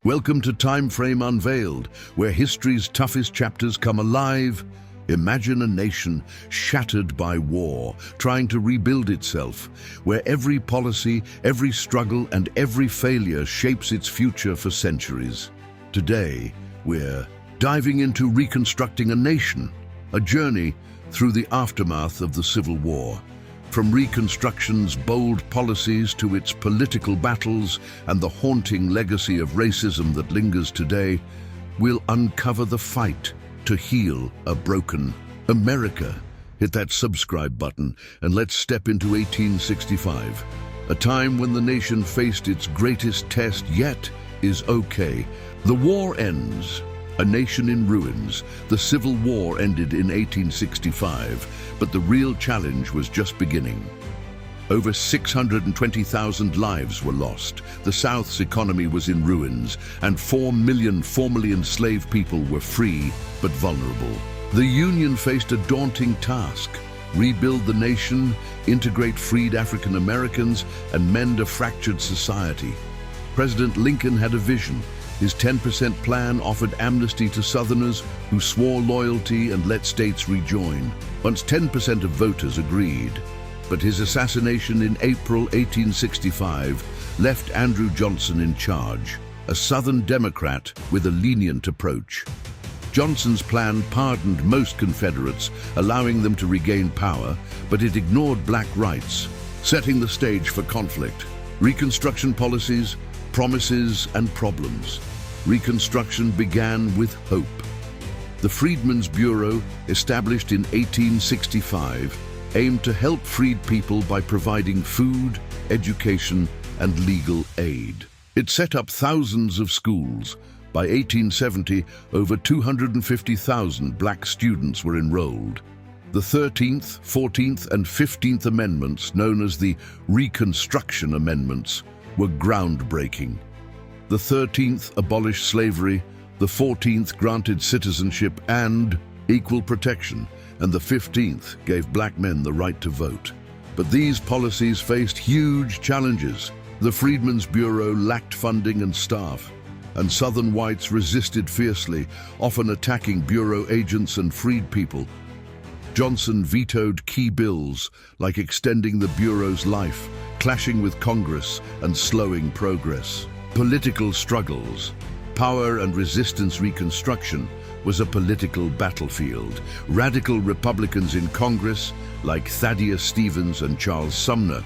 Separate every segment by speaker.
Speaker 1: Welcome to TimeFrame Unveiled, where history's toughest chapters come alive. Imagine a nation shattered by war, trying to rebuild itself, where every policy, every struggle, and every failure shapes its future for centuries. Today, we're diving into reconstructing a nation, a journey through the aftermath of the Civil War. From Reconstruction's bold policies to its political battles and the haunting legacy of racism that lingers today, we'll uncover the fight to heal a broken America. Hit that subscribe button and let's step into 1865, a time when the nation faced its greatest test yet is okay. The war ends. A nation in ruins. The Civil War ended in 1865, but the real challenge was just beginning. Over 620,000 lives were lost. The South's economy was in ruins, and 4 million formerly enslaved people were free but vulnerable. The Union faced a daunting task: rebuild the nation, integrate freed African Americans, and mend a fractured society. President Lincoln had a vision. His 10% plan offered amnesty to Southerners who swore loyalty and let states rejoin. Once 10% of voters agreed. But his assassination in April 1865 left Andrew Johnson in charge, a Southern Democrat with a lenient approach. Johnson's plan pardoned most Confederates, allowing them to regain power, but it ignored black rights, setting the stage for conflict. Reconstruction policies, promises, and problems. Reconstruction began with hope. The Freedmen's Bureau, established in 1865, aimed to help freed people by providing food, education, and legal aid. It set up thousands of schools. By 1870, over 250,000 black students were enrolled. The 13th, 14th, and 15th Amendments, known as the Reconstruction Amendments, were groundbreaking. The 13th abolished slavery, the 14th granted citizenship and equal protection, and the 15th gave black men the right to vote. But these policies faced huge challenges. The Freedmen's Bureau lacked funding and staff, and Southern whites resisted fiercely, often attacking Bureau agents and freed people. Johnson vetoed key bills, like extending the Bureau's life, clashing with Congress and slowing progress. Political struggles. Power and resistance. Reconstruction was a political battlefield. Radical Republicans in Congress, like Thaddeus Stevens and Charles Sumner,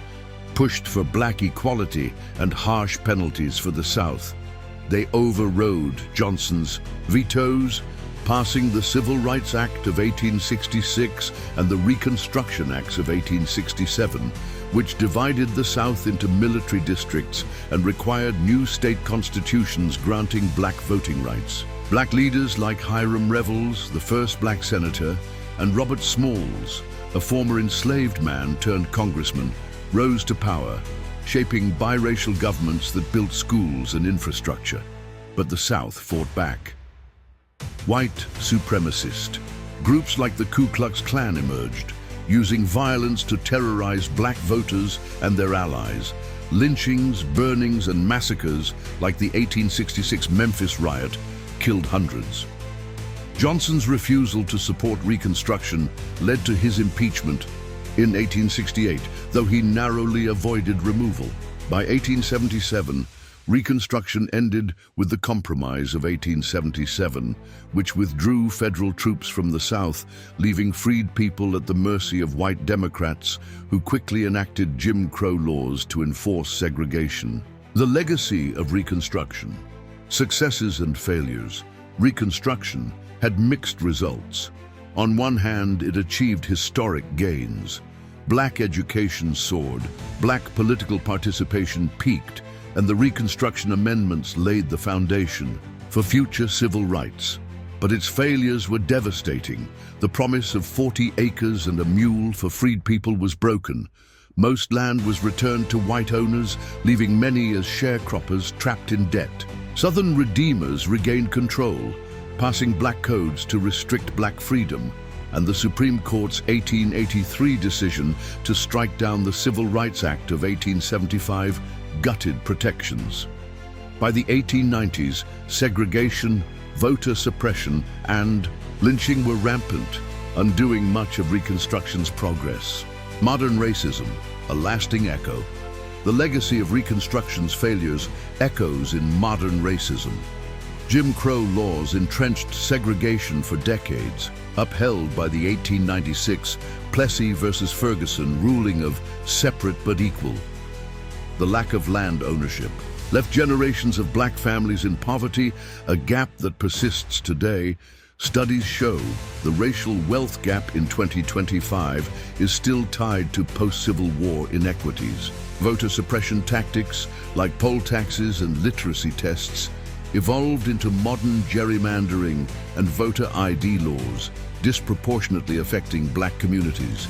Speaker 1: pushed for black equality and harsh penalties for the South. They overrode Johnson's vetoes, passing the Civil Rights Act of 1866 and the Reconstruction Acts of 1867, which divided the South into military districts and required new state constitutions granting black voting rights. Black leaders like Hiram Revels, the first black senator, and Robert Smalls, a former enslaved man turned congressman, rose to power, shaping biracial governments that built schools and infrastructure. But the South fought back. White supremacist. Groups like the Ku Klux Klan emerged, using violence to terrorize black voters and their allies. Lynchings, burnings, and massacres, like the 1866 Memphis riot, killed hundreds. Johnson's refusal to support Reconstruction led to his impeachment in 1868, though he narrowly avoided removal. By 1877, Reconstruction ended with the Compromise of 1877, which withdrew federal troops from the South, leaving freed people at the mercy of white Democrats who quickly enacted Jim Crow laws to enforce segregation. The legacy of Reconstruction. Successes and failures. Reconstruction had mixed results. On one hand, it achieved historic gains. Black education soared, black political participation peaked, and the Reconstruction Amendments laid the foundation for future civil rights. But its failures were devastating. The promise of 40 acres and a mule for freed people was broken. Most land was returned to white owners, leaving many as sharecroppers trapped in debt. Southern redeemers regained control, passing black codes to restrict black freedom, and the Supreme Court's 1883 decision to strike down the Civil Rights Act of 1875 gutted protections. By the 1890s, segregation, voter suppression, and lynching were rampant, undoing much of Reconstruction's progress. Modern racism, a lasting echo. The legacy of Reconstruction's failures echoes in modern racism. Jim Crow laws entrenched segregation for decades, upheld by the 1896 Plessy versus Ferguson ruling of separate but equal. The lack of land ownership left generations of black families in poverty, a gap that persists today. Studies show the racial wealth gap in 2025 is still tied to post-Civil War inequities. Voter suppression tactics, like poll taxes and literacy tests, evolved into modern gerrymandering and voter ID laws, disproportionately affecting black communities.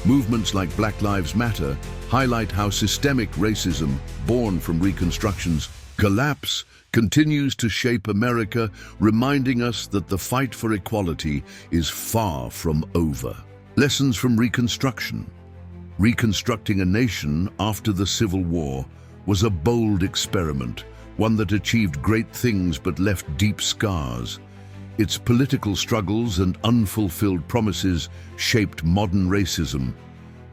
Speaker 1: Movements like Black Lives Matter highlight how systemic racism, born from Reconstruction's collapse, continues to shape America, reminding us that the fight for equality is far from over. Lessons from Reconstruction. Reconstructing a nation after the Civil War was a bold experiment, one that achieved great things but left deep scars. Its political struggles and unfulfilled promises shaped modern racism,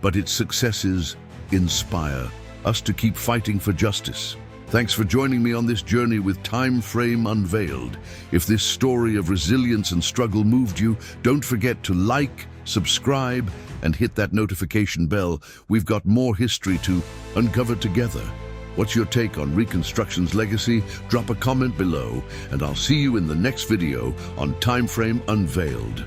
Speaker 1: but its successes inspire us to keep fighting for justice. Thanks for joining me on this journey with TimeFrame Unveiled. If this story of resilience and struggle moved you, don't forget to like, subscribe, and hit that notification bell. We've got more history to uncover together. What's your take on Reconstruction's legacy? Drop a comment below, and I'll see you in the next video on TimeFrame Unveiled.